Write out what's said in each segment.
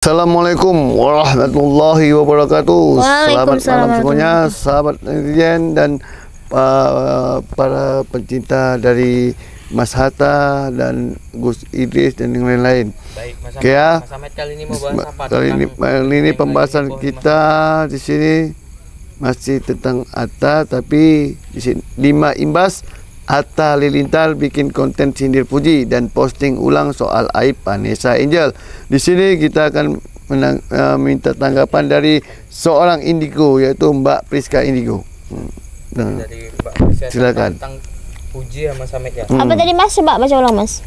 Assalamualaikum warahmatullahi wabarakatuh. Selamat malam semuanya, sahabat netizen dan para pencinta dari Mas Hatta dan Gus Idris dan yang lain-lain. Baik, Mas Oke ya. Mas Ahmed kali ini mau bahas apa? Kali ini pembahasan kita di sini masih tentang Hatta, tapi di sini 5 imbas Hatta Halilintar bikin konten sindir puji dan posting ulang soal aib Vanessa Angel. Di sini kita akan minta tanggapan dari seorang indigo, yaitu Mbak Priska Indigo. Nah, dari Mbak Priska silakan. Tentang puji ya Mas Ahmed ya. Apa tadi Mas? Coba baca ulang Mas.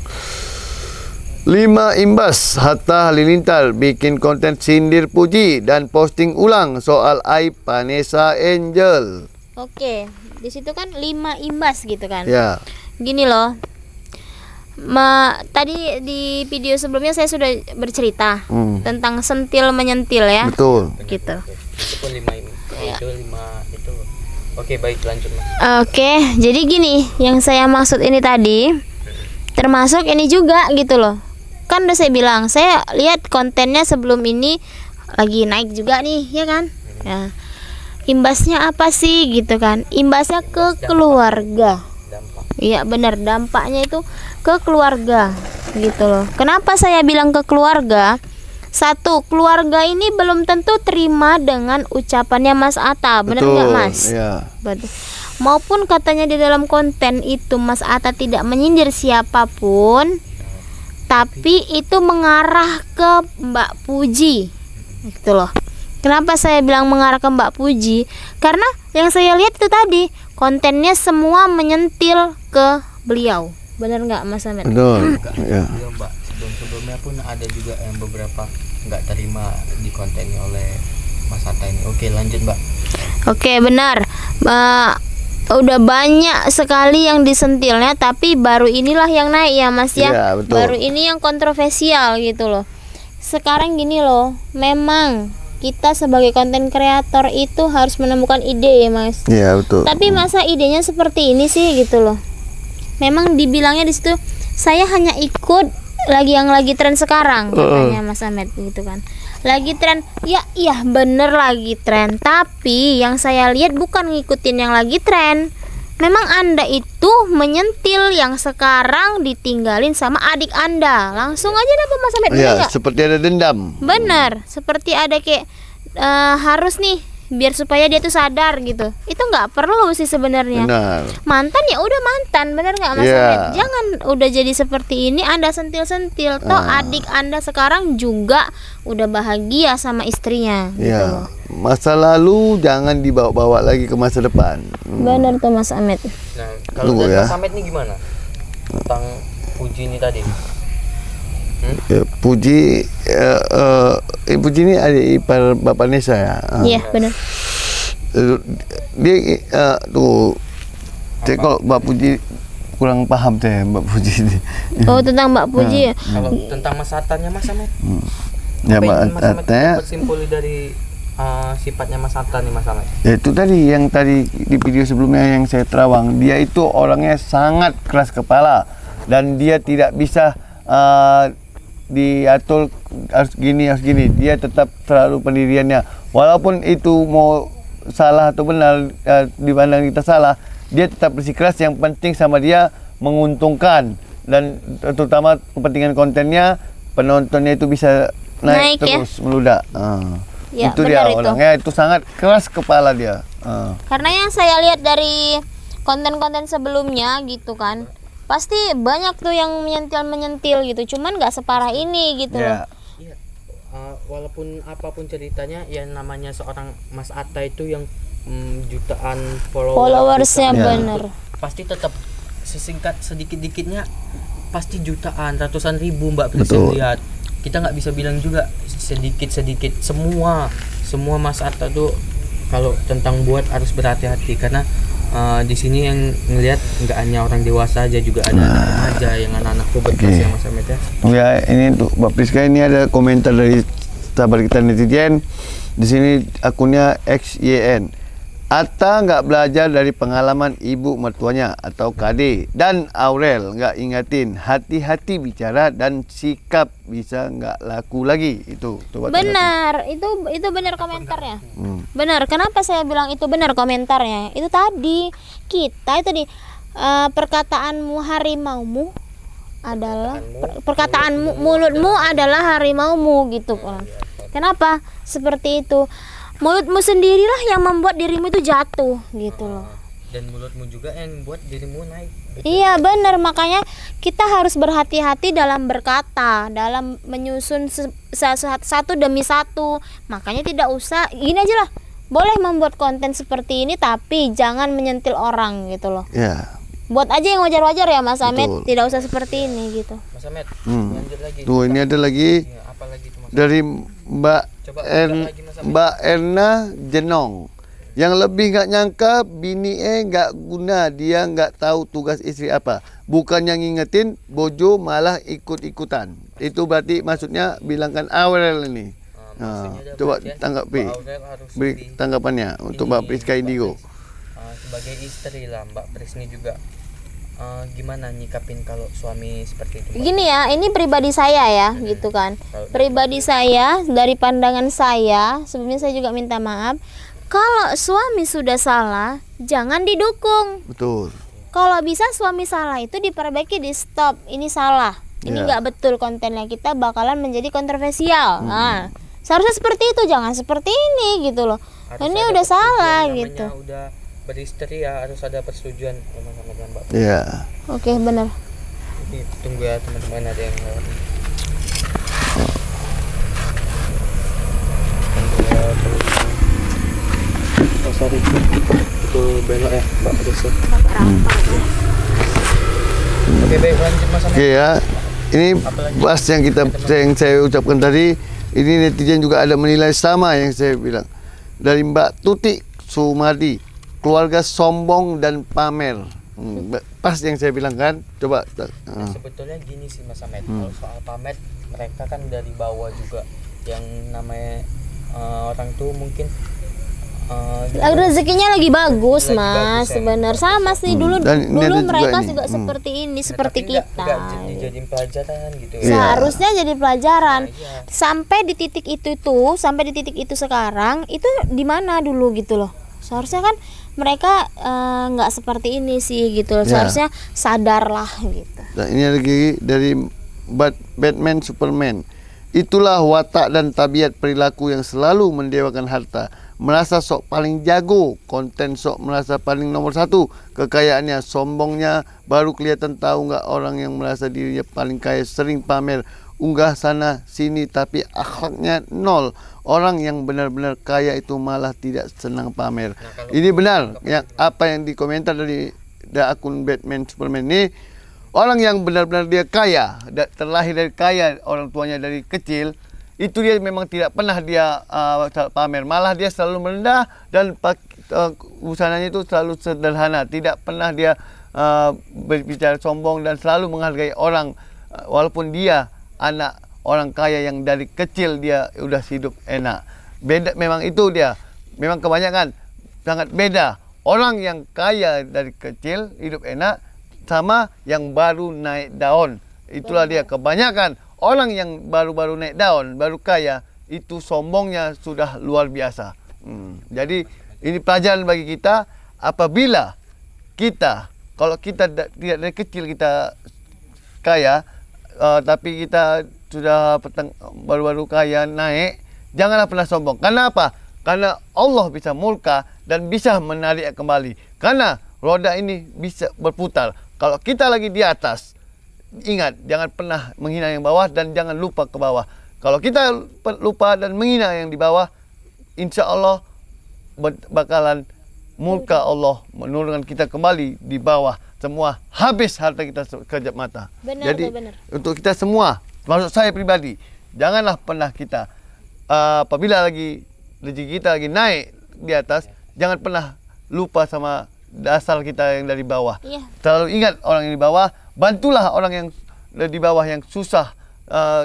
5 imbas Hatta Halilintar bikin konten sindir puji dan posting ulang soal aib Vanessa Angel. Oke, di situ kan 5 imbas gitu kan. Ya. Gini loh. Tadi di video sebelumnya saya sudah bercerita tentang sentil menyentil ya. Betul. Gitu. Itu pun 5 ini. Itu 5 itu. Oke, baik lanjut Mas. Oke, jadi gini, yang saya maksud ini tadi termasuk ini juga gitu loh. Kan udah saya bilang, saya lihat kontennya sebelum ini lagi naik juga nih, ya kan? Ya. Imbasnya apa sih gitu kan? Imbasnya ke keluarga. Iya benar, dampaknya itu ke keluarga gitu loh. Kenapa saya bilang ke keluarga? Satu, keluarga ini belum tentu terima dengan ucapannya Mas Atta, benar nggak Mas? Iya. Betul. Maupun katanya di dalam konten itu Mas Atta tidak menyindir siapapun, tapi itu mengarah ke Mbak Puji, gitu loh. Kenapa saya bilang mengarah ke Mbak Puji? Karena yang saya lihat itu tadi kontennya semua menyentil ke beliau. Benar nggak Mas Ahmed? Betul. Ya. Iya Mbak. Sebelumnya pun ada juga yang beberapa nggak terima di kontennya oleh Mas Hatta ini. Oke lanjut Mbak. Oke benar. Udah banyak sekali yang disentilnya, tapi baru inilah yang naik ya Mas ya. Iya, betul. Baru ini yang kontroversial gitu loh. Sekarang gini loh, memang kita sebagai konten kreator itu harus menemukan ide ya Mas. Iya betul. Tapi masa idenya seperti ini sih gitu loh. Memang dibilangnya di situ saya hanya ikut lagi tren sekarang katanya Mas Ahmed gitu kan. Lagi tren, ya iya bener lagi tren. Tapi yang saya lihat bukan ngikutin yang lagi tren. Memang Anda itu menyentil yang sekarang ditinggalin sama adik Anda. Langsung aja dapat Mas Ahmed. Iya, seperti ada dendam. Bener, seperti ada kayak harus nih biar supaya dia tuh sadar gitu. Itu nggak perlu sih sebenarnya. Benar. Mantan ya udah mantan, bener nggak Mas Ahmed? Jangan udah jadi seperti ini Anda sentil-sentil. Toh adik Anda sekarang juga udah bahagia sama istrinya gitu loh. Masa lalu jangan dibawa-bawa lagi ke masa depan. Bener tuh Mas Ahmed. Nah, kalau dari Mas Ahmed ini gimana? Tentang puji ini tadi. Puji Puji ini ada ipar Bapak Nesa ya. Iya benar. Dia tuh kalau Mbak Puji kurang paham deh Mbak Puji ini. Oh tentang Mbak Puji ya. Kalau tentang Mas Hattanya Mas Ahmed. Ya Mas Mbak Ahmed Hatta simpuli dari sifatnya Mas Hatta nih Mas Ahmed. ya itu tadi yang tadi di video sebelumnya yang saya terawang, dia itu orangnya sangat keras kepala dan dia tidak bisa diatur harus gini. Dia tetap selalu pendiriannya, walaupun itu mau salah atau benar, dipandang kita salah, dia tetap bersikeras. Yang penting sama dia menguntungkan, dan terutama kepentingan kontennya, penontonnya itu bisa naik terus ya? Meludak. Ya, itu dia orangnya itu sangat keras kepala dia. Karena yang saya lihat dari konten-konten sebelumnya gitu kan, pasti banyak tuh yang menyentil gitu, cuman nggak separah ini gitu loh. Iya. Walaupun apapun ceritanya, ya namanya seorang Mas Hatta itu yang jutaan followersnya bener. Pasti tetap sesingkat sedikit-dikitnya pasti jutaan, ratusan ribu Mbak bisa lihat. Kita nggak bisa bilang juga sedikit semua Mas Hatta tuh kalau tentang buat harus berhati-hati, karena di sini yang ngelihat nggak hanya orang dewasa aja, juga ada anak remaja, yang anak-anak pubertas ya Mas Ahmed ya. Ya ini untuk Mbak Priska, ini ada komentar dari sahabat kita netizen. Di sini akunnya XYN. Atta nggak belajar dari pengalaman ibu mertuanya atau KD, dan Aurel nggak ingatin hati-hati bicara dan sikap bisa nggak laku lagi. Itu benar, itu benar komentarnya. Benar. Kenapa saya bilang itu benar komentarnya? Itu tadi kita itu di perkataanmu harimaumu adalah perkataan mulutmu adalah harimaumu gitu kan. Kenapa seperti itu? Mulutmu sendirilah yang membuat dirimu itu jatuh gitu loh. Dan mulutmu juga yang membuat dirimu naik. Iya benar, makanya kita harus berhati-hati dalam berkata, dalam menyusun satu demi satu. Makanya tidak usah gini aja lah. Boleh membuat konten seperti ini tapi jangan menyentil orang gitu loh. Ya. Buat aja yang wajar-wajar ya Mas Ahmed, Betul. tidak usah seperti ini gitu. Mas Ahmed, lanjut lagi. Tuh ini ada lagi Ya, apa lagi tuh Mas? dari Coba lagi, Mas Ahmed. Mbak Erna Jenong. Yang lebih nggak nyangka bini nggak guna, dia nggak tahu tugas istri apa. Bukan yang ngingetin, bojo malah ikut-ikutan. Itu berarti maksudnya bilangkan Aurel ini. Maksudnya Coba berarti tanggapi, Mbak Aurel harus beri tanggapannya untuk Mbak Priska Indigo. Sebagai istri lah Mbak Prisni juga gimana nyikapin kalau suami seperti itu Mbak? Gini ya, ini pribadi saya ya gitu kan. Pribadi saya, dari pandangan saya, sebelumnya saya juga minta maaf. Kalau suami sudah salah, jangan didukung. Betul. Kalau bisa suami salah itu diperbaiki, di stop. Ini salah, ini Ya. nggak betul kontennya, kita bakalan menjadi kontroversial. Nah, seharusnya seperti itu, jangan seperti ini gitu loh. Harus Ini ada udah salah persetujuan, gitu. namanya udah beristri ya, harus ada persetujuan sama Mbak. Ya. Oke, benar. Jadi tunggu ya teman-teman, ada yang lewat. Tunggu ya, oh sorry, itu belok ya Mbak Prisni. Oke baik, lanjut Mas Ahmed. Oke ya. Ini pas yang saya ucapkan tadi, ini netizen juga ada menilai sama yang saya bilang. Dari Mbak Tuti Sumadi, keluarga sombong dan pamer. Pas yang saya bilang kan. Coba. Nah, sebetulnya gini sih Mas Ahmed, kalau soal pamer, mereka kan dari bawah juga, yang namanya orang tuh mungkin Rezekinya lagi bagus Lagi Mas, bagus, ya. sebenarnya sama sih dulu Dan ini ada juga mereka ini. juga seperti ini, seperti tapi kita. nggak dijadiin pelajaran gitu. Iya. Seharusnya jadi pelajaran. Nah, iya. Sampai di titik itu tuh, sampai di titik itu sekarang itu di mana dulu gitu loh. Seharusnya kan mereka nggak seperti ini sih gitu loh. Ya. Seharusnya sadarlah gitu. Dan ini lagi dari Batman Superman. Itulah watak dan tabiat perilaku yang selalu mendewakan harta. Merasa sok paling jago, konten sok merasa paling nomor satu, kekayaannya, sombongnya baru kelihatan. Tahu nggak orang yang merasa dirinya paling kaya sering pamer, unggah sana sini tapi akhlaknya nol. Orang yang benar-benar kaya itu malah tidak senang pamer. Ini benar yang apa yang dikomentar dari akun Batman Superman ini. Orang yang benar-benar dia kaya, terlahir dari kaya, orang tuanya dari kecil, itu dia memang tidak pernah dia pamer, malah dia selalu merendah dan busananya itu selalu sederhana, tidak pernah dia berbicara sombong dan selalu menghargai orang, walaupun dia anak orang kaya yang dari kecil dia udah hidup enak. Beda memang itu dia, memang kebanyakan sangat beda orang yang kaya dari kecil hidup enak sama yang baru naik daun. Itulah dia, kebanyakan orang yang baru-baru naik daun, baru kaya, itu sombongnya sudah luar biasa. Jadi ini pelajaran bagi kita, apabila kita, kalau kita tidak dari kecil kita kaya, tapi kita sudah baru-baru kaya naik, janganlah pernah sombong. Karena apa? Karena Allah bisa murka dan bisa menarik kembali. Karena roda ini bisa berputar. Kalau kita lagi di atas, ingat, jangan pernah menghina yang bawah dan jangan lupa ke bawah. Kalau kita lupa dan menghina yang di bawah, insya Allah bakalan murka Allah menurunkan kita kembali di bawah. Semua habis harta kita sekejap mata. Benar, Jadi benar. untuk kita semua, maksud saya pribadi, janganlah pernah kita apabila lagi rezeki kita lagi naik di atas, jangan pernah lupa sama dasar kita yang dari bawah. Iya. Selalu ingat orang yang di bawah, bantulah orang yang di bawah yang susah,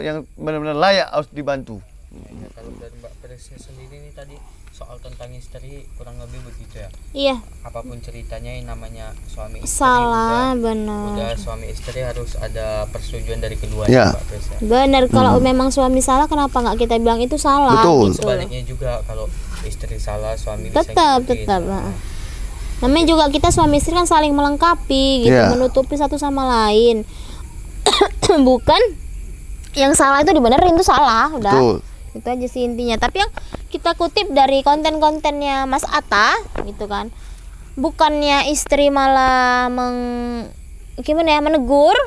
yang benar-benar layak harus dibantu. Ya, kalau dari Mbak Presnya sendiri nih tadi soal tentang istri kurang lebih begitu ya. Iya, Apapun ceritanya yang namanya suami istri salah udah benar. suami istri harus ada persetujuan dari keduanya Ya. Mbak Pres ya. Benar, kalau memang suami salah kenapa nggak kita bilang itu salah? Betul. Gitu loh. Sebaliknya juga kalau istri salah suami bisa Tetap, ngikutin. tetap. Namanya juga kita suami istri kan saling melengkapi gitu, Iya. menutupi satu sama lain. Bukan yang salah itu dibenerin, itu salah, udah. Betul. Itu aja sih intinya. Tapi yang kita kutip dari konten-kontennya Mas Atta gitu kan. Bukannya istri malah menegur,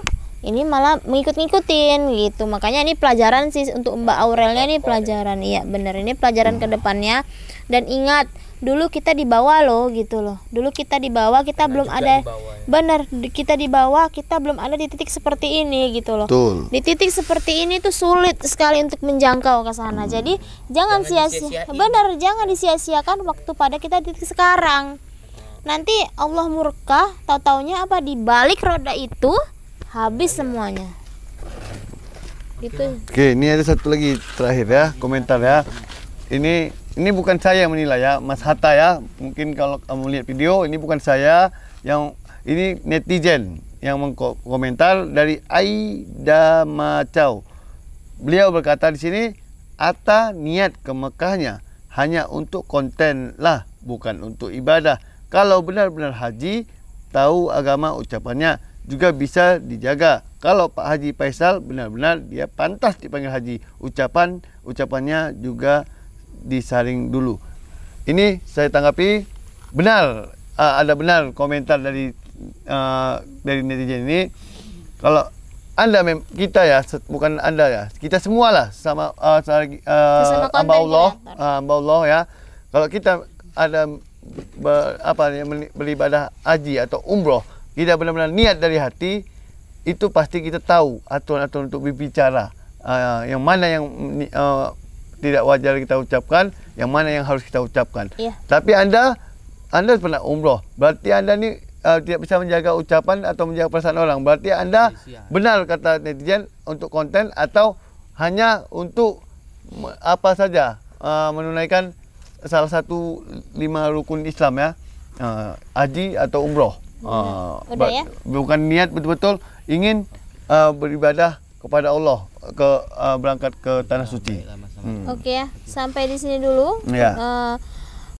ini malah ngikut-ngikutin gitu. Makanya ini pelajaran sih untuk Mbak Aurelnya, ini pelajaran. Iya, bener, ini pelajaran ke depannya. Dan ingat, dulu kita di bawah loh gitu loh. Dulu kita di bawah, kita belum juga ada. di bawah ya. Bener, kita di bawah, kita belum ada di titik seperti ini gitu loh. Betul. Di titik seperti ini tuh sulit sekali untuk menjangkau ke sana. Jadi jangan sia-sia. disia-siain. Benar, jangan disia-siakan waktu pada kita di titik sekarang. Nanti Allah murka, tahu-taunya apa, di balik roda itu habis semuanya. Gitu. Oke, ini ada satu lagi terakhir ya, komentar ya. Ini bukan saya yang menilai ya, Mas Hatta ya. Mungkin kalau kamu lihat video, ini bukan saya, yang ini netizen yang mengkomentar dari Aida Macau. Beliau berkata di sini, Atta niat ke Mekahnya hanya untuk konten lah, bukan untuk ibadah. Kalau benar-benar haji, tahu agama ucapannya juga bisa dijaga. Kalau Pak Haji Faisal benar-benar dia pantas dipanggil haji, ucapannya juga disaring dulu. Ini saya tanggapi benar, ada benar komentar dari netizen ini. Kalau anda kita ya, bukan anda ya, kita semualah sama hamba Allah, hamba Allah ya. Kalau kita ada beribadah haji atau umroh, kita benar-benar niat dari hati, itu pasti kita tahu aturan-aturan untuk berbicara, yang mana yang tidak wajar kita ucapkan, yang mana yang harus kita ucapkan. Iya. Tapi anda pernah umroh, berarti anda ni tidak bisa menjaga ucapan atau menjaga perasaan orang. Berarti anda benar kata netizen untuk konten, atau hanya untuk apa saja, menunaikan salah satu 5 rukun Islam ya, haji atau umroh. Udah ya? Bukan niat betul-betul ingin beribadah kepada Allah, berangkat ke tanah suci. Oke ya, sampai di sini dulu. Ya.